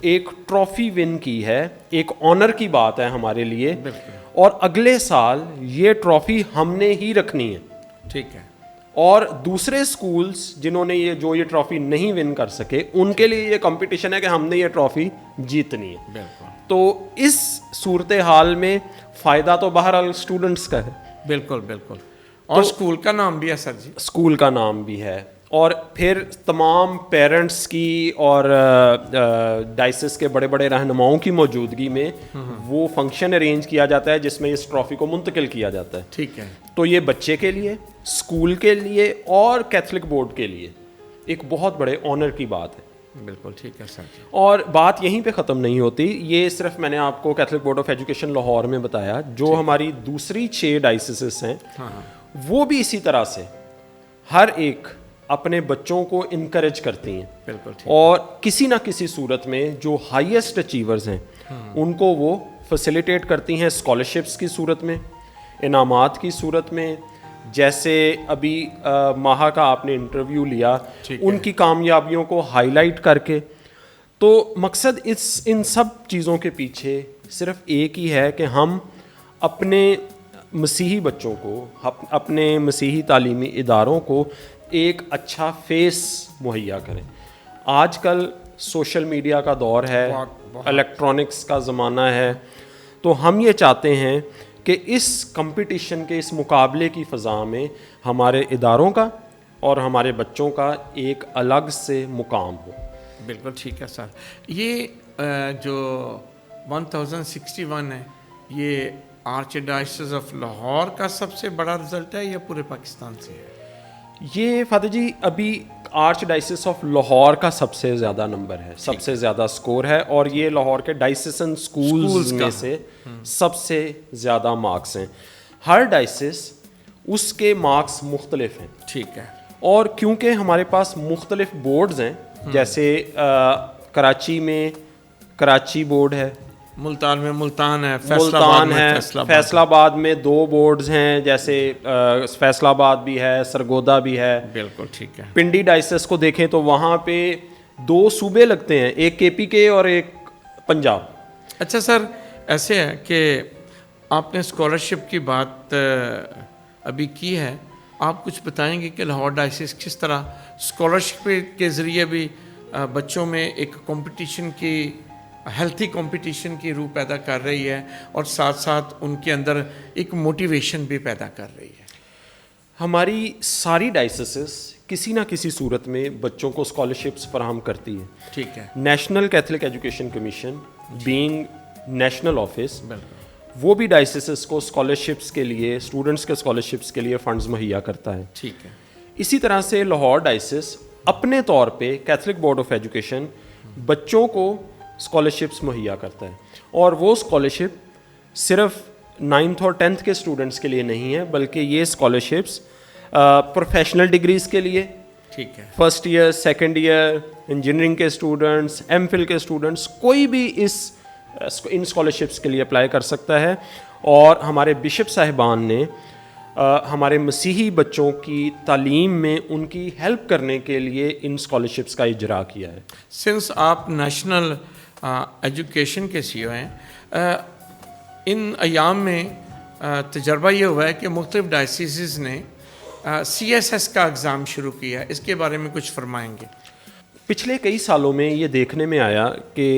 एक ट्रॉफ़ी विन की है, एक ऑनर की बात है हमारे लिए, और अगले साल ये ट्रॉफ़ी हमने ही रखनी है। ठीक है। और दूसरे स्कूल्स जिन्होंने ये ट्रॉफ़ी नहीं विन कर सके, उनके लिए ये कंपटीशन है कि हमने ये ट्रॉफ़ी जीतनी है। बिल्कुल। तो इस सूरत हाल में फ़ायदा तो बहरहाल स्टूडेंट्स का है। बिल्कुल बिल्कुल। और तो स्कूल का नाम भी है सर जी? स्कूल का नाम भी है, और फिर तमाम पेरेंट्स की और डायसिस के बड़े बड़े रहनुमाओं की मौजूदगी में वो फंक्शन अरेंज किया जाता है जिसमें इस ट्रॉफ़ी को मुंतकिल किया जाता है। ठीक है। तो ये बच्चे के लिए, स्कूल के लिए और कैथलिक बोर्ड के लिए एक बहुत बड़े ऑनर की बात है। बिल्कुल ठीक है सर। और बात यहीं पे ख़त्म नहीं होती। ये सिर्फ मैंने आपको Catholic board of education Lahore में बताया, जो हमारी दूसरी 6 डायसिस हैं, वो भी इसी तरह से हर एक अपने बच्चों को इनकरेज करती हैं। बिल्कुल ठीक। और किसी ना किसी सूरत में जो हाईएस्ट अचीवर्स हैं उनको वो फैसिलिटेट करती हैं, स्कॉलरशिप्स की सूरत में, इनामात की सूरत में। जैसे अभी माहा का आपने इंटरव्यू लिया, उनकी कामयाबियों को हाईलाइट करके। तो मकसद इन सब चीज़ों के पीछे सिर्फ एक ही है कि हम अपने मसीही बच्चों को, अपने मसीही तालीमी इदारों को एक अच्छा फेस मुहैया करें। आजकल सोशल मीडिया का दौर है, बहुत। इलेक्ट्रॉनिक्स का ज़माना है, तो हम ये चाहते हैं कि इस कंपटीशन के, इस मुकाबले की फ़ज़ा में हमारे इदारों का और हमारे बच्चों का एक अलग से मुकाम हो। बिल्कुल ठीक है सर। ये जो 1061 है, ये आर्चडाइसिस ऑफ लाहौर का सबसे बड़ा रिजल्ट है या पूरे पाकिस्तान से है? ये फादर जी अभी आर्चडाइसिस ऑफ लाहौर का सबसे ज़्यादा नंबर है, सबसे ज़्यादा स्कोर है, और ये लाहौर के डाइसिसन स्कूल्स में से सबसे ज़्यादा मार्क्स हैं। हर डाइसिस उसके मार्क्स मुख्तलिफ हैं। ठीक है। और क्योंकि हमारे पास मुख्तलिफ बोर्ड्स हैं, जैसे कराची में कराची बोर्ड है, मुल्तान में मुल्तान है, मुल्तान है, फैसलाबाद में 2 बोर्ड्स हैं, जैसे फैसलाबाद भी है, सरगोदा भी है। बिल्कुल ठीक है। पिंडी डाइसिस को देखें तो वहाँ पे 2 सूबे लगते हैं, एक KPK और एक पंजाब। अच्छा सर, ऐसे है कि आपने स्कॉलरशिप की बात अभी की है, आप कुछ बताएंगे कि लाहौर डाइसिस किस तरह स्कॉलरशिप के ज़रिए भी बच्चों में एक कंपटीशन की, हेल्थी कंपटीशन की रूह पैदा कर रही है और साथ साथ उनके अंदर एक मोटिवेशन भी पैदा कर रही है? हमारी सारी डाइसिस किसी ना किसी सूरत में बच्चों को स्कॉलरशिप्स फराहम करती है। ठीक है। National Catholic education commission being national office, वो भी डाइसिस को स्कॉलरशिप्स के लिए, स्टूडेंट्स के स्कॉलरशिप्स के लिए फ़ंड्स मुहैया करता है। ठीक है। इसी तरह से लाहौर डाइसिस अपने तौर पे कैथलिक बोर्ड ऑफ एजुकेशन बच्चों को स्कॉलरशिप्स मुहैया करता है, और वो स्कॉलरशिप सिर्फ 9th और 10th के स्टूडेंट्स के लिए नहीं है, बल्कि ये स्कॉलरशिप्स प्रोफेशनल डिग्रीज़ के लिए, ठीक है, first year, second year, engineering के स्टूडेंट्स, MPhil के स्टूडेंट्स, कोई भी इन स्कॉलरशिप्स के लिए अप्लाई कर सकता है। और हमारे बिशप साहिबान ने हमारे मसीही बच्चों की तालीम में उनकी हेल्प करने के लिए इन स्कॉलरशिप्स का इजरा किया है। सिंस आप नेशनल एजुकेशन के CEO हैं, इन अयाम में तजर्बा ये हुआ है कि मुख्तलिफ डायसिस ने CSS का एग्ज़ाम शुरू किया है, इसके बारे में कुछ फरमाएंगे? पिछले कई सालों में ये देखने में आया कि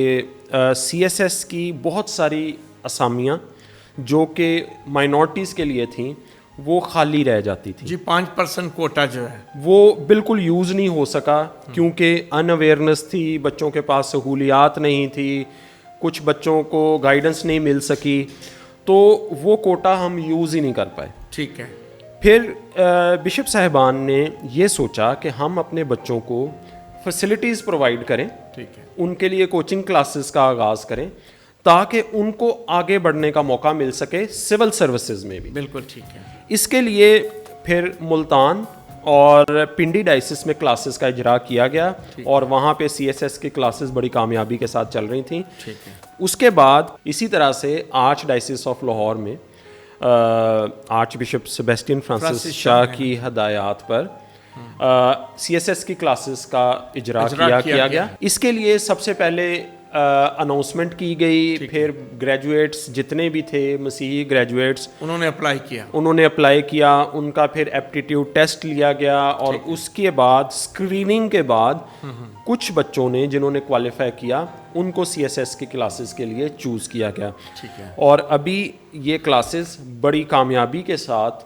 CSS की बहुत सारी असामियाँ जो कि माइनॉरिटीज़ के लिए थीं वो खाली रह जाती थी। जी, 5% कोटा जो है वो बिल्कुल यूज़ नहीं हो सका, क्योंकि अनअवेयरनेस थी, बच्चों के पास सहूलियात नहीं थी, कुछ बच्चों को गाइडेंस नहीं मिल सकी, तो वो कोटा हम यूज़ ही नहीं कर पाए। ठीक है। फिर बिशप साहिबान ने ये सोचा कि हम अपने बच्चों को फैसिलिटीज़ प्रोवाइड करें, ठीक है, उनके लिए कोचिंग क्लासेस का आगाज़ करें, ताकि उनको आगे बढ़ने का मौका मिल सके सिविल सर्विसेज में भी। बिल्कुल ठीक है। इसके लिए फिर मुल्तान और पिंडी डाइसिस में क्लासेस का इजरा किया गया, और वहाँ पे CSS की क्लासेस बड़ी कामयाबी के साथ चल रही थी। ठीक है। उसके बाद इसी तरह से आर्च डाइसिस ऑफ लाहौर में arch bishop Sebastian Francis Shah की हदायत पर CSS की क्लासेस का इजरा किया गया। इसके लिए सबसे पहले अनाउंसमेंट की गई, फिर ग्रेजुएट्स जितने भी थे मसीही ग्रेजुएट्स उन्होंने अप्लाई किया, उनका फिर एप्टीट्यूड टेस्ट लिया गया, और उसके बाद स्क्रीनिंग के बाद कुछ बच्चों ने जिन्होंने क्वालिफाई किया उनको CSS की क्लासेस के लिए चूज़ किया गया। ठीक है। और अभी ये क्लासेस बड़ी कामयाबी के साथ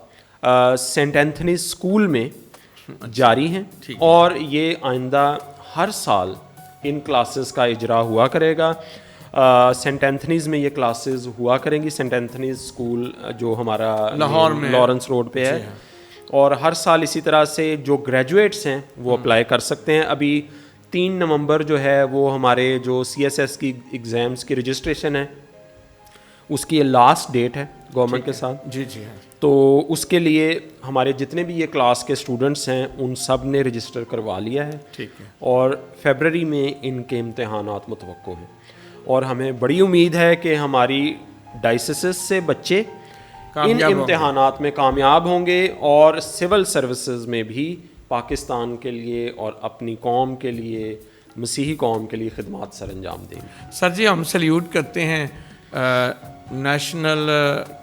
सेंट एंथनी स्कूल में जारी हैं, और ये आइंदा हर साल इन क्लासेस का इजरा हुआ करेगा। सेंट एंथनीज़ में ये क्लासेस हुआ करेंगी। सेंट एंथनीज़ स्कूल जो हमारा लाहौर में लॉरेंस रोड पे है, और हर साल इसी तरह से जो ग्रेजुएट्स हैं वो अप्लाई कर सकते हैं। अभी 3 नवंबर जो है वो हमारे जो CSS की एग्ज़ाम्स की रजिस्ट्रेशन है, उसकी लास्ट डेट है गवर्नमेंट के साथ। जी जी हाँ। तो उसके लिए हमारे जितने भी ये क्लास के स्टूडेंट्स हैं उन सब ने रजिस्टर करवा लिया है। ठीक है। और फरवरी में इनके इम्तहानात मुतवक्को हैं, और हमें बड़ी उम्मीद है कि हमारी डायसिस से बच्चे इन इम्तहानात में कामयाब होंगे और सिविल सर्विसेज में भी पाकिस्तान के लिए और अपनी कौम के लिए, मसीही कौम के लिए खिदमत सर अंजाम देंगे। सर जी, हम सल्यूट करते हैं national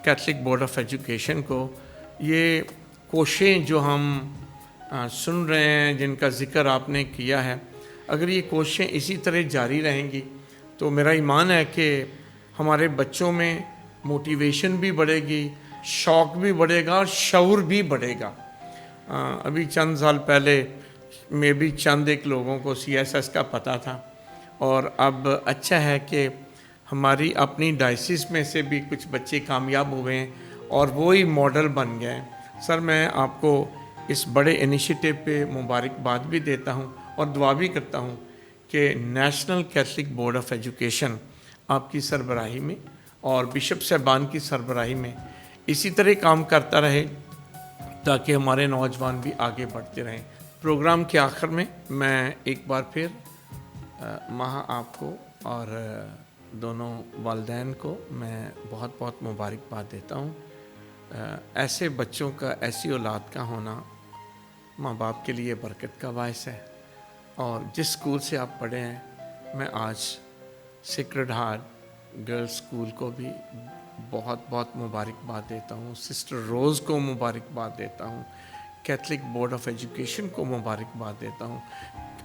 Catholic board of education को। ये कोशिशें जो हम सुन रहे हैं, जिनका ज़िक्र आपने किया है, अगर ये कोशिशें इसी तरह जारी रहेंगी तो मेरा ईमान है कि हमारे बच्चों में मोटिवेशन भी बढ़ेगी, शौक़ भी बढ़ेगा और शऊर भी बढ़ेगा। अभी चंद साल पहले में भी चंद एक लोगों को CSS का पता था और अब अच्छा है कि हमारी अपनी डायसिस में से भी कुछ बच्चे कामयाब हुए हैं और वो ही मॉडल बन गए हैं। सर, मैं आपको इस बड़े इनिशिएटिव पे मुबारकबाद भी देता हूँ और दुआ भी करता हूँ कि national Catholic board of education आपकी सरबराही में और बिशप साहबान की सरबराही में इसी तरह काम करता रहे ताकि हमारे नौजवान भी आगे बढ़ते रहें। प्रोग्राम के आखिर में मैं एक बार फिर माह आपको और दोनों वालिदैन को मैं बहुत बहुत मुबारकबाद देता हूँ। ऐसे बच्चों का, ऐसी औलाद का होना माँ बाप के लिए बरकत का बायस है। और जिस स्कूल से आप पढ़े हैं, मैं आज सेक्रेड हार्ट गर्ल्स स्कूल को भी बहुत बहुत मुबारकबाद देता हूँ, सिस्टर रोज़ को मुबारकबाद देता हूँ, कैथलिक बोर्ड ऑफ एजुकेशन को मुबारकबाद देता हूँ।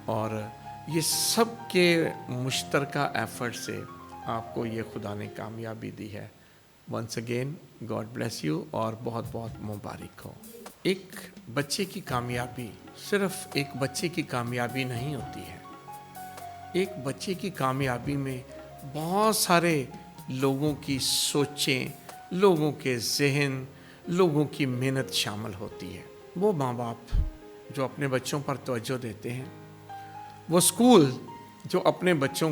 और ये सब के मुश्तरका एफर्ट से आपको ये खुदा ने कामयाबी दी है। Once again God bless you और बहुत बहुत मुबारक हो। एक बच्चे की कामयाबी सिर्फ एक बच्चे की कामयाबी नहीं होती है। एक बच्चे की कामयाबी में बहुत सारे लोगों की सोचें, लोगों के जहन, लोगों की मेहनत शामिल होती है। वो माँ बाप जो अपने बच्चों पर तवज्जो देते हैं, वो स्कूल जो अपने बच्चों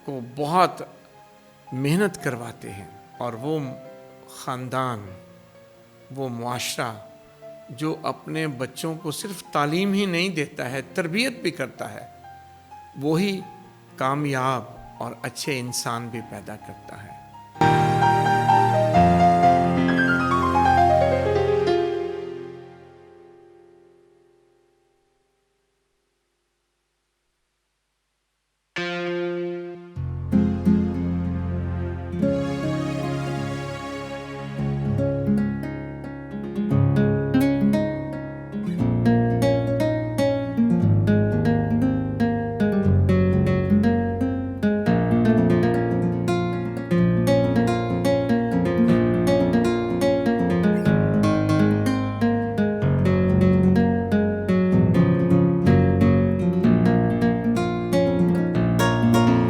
को बहुत मेहनत करवाते हैं, और वो ख़ानदान, वो मुआशरा जो अपने बच्चों को सिर्फ तालीम ही नहीं देता है, तरबियत भी करता है, वही कामयाब और अच्छे इंसान भी पैदा करता है।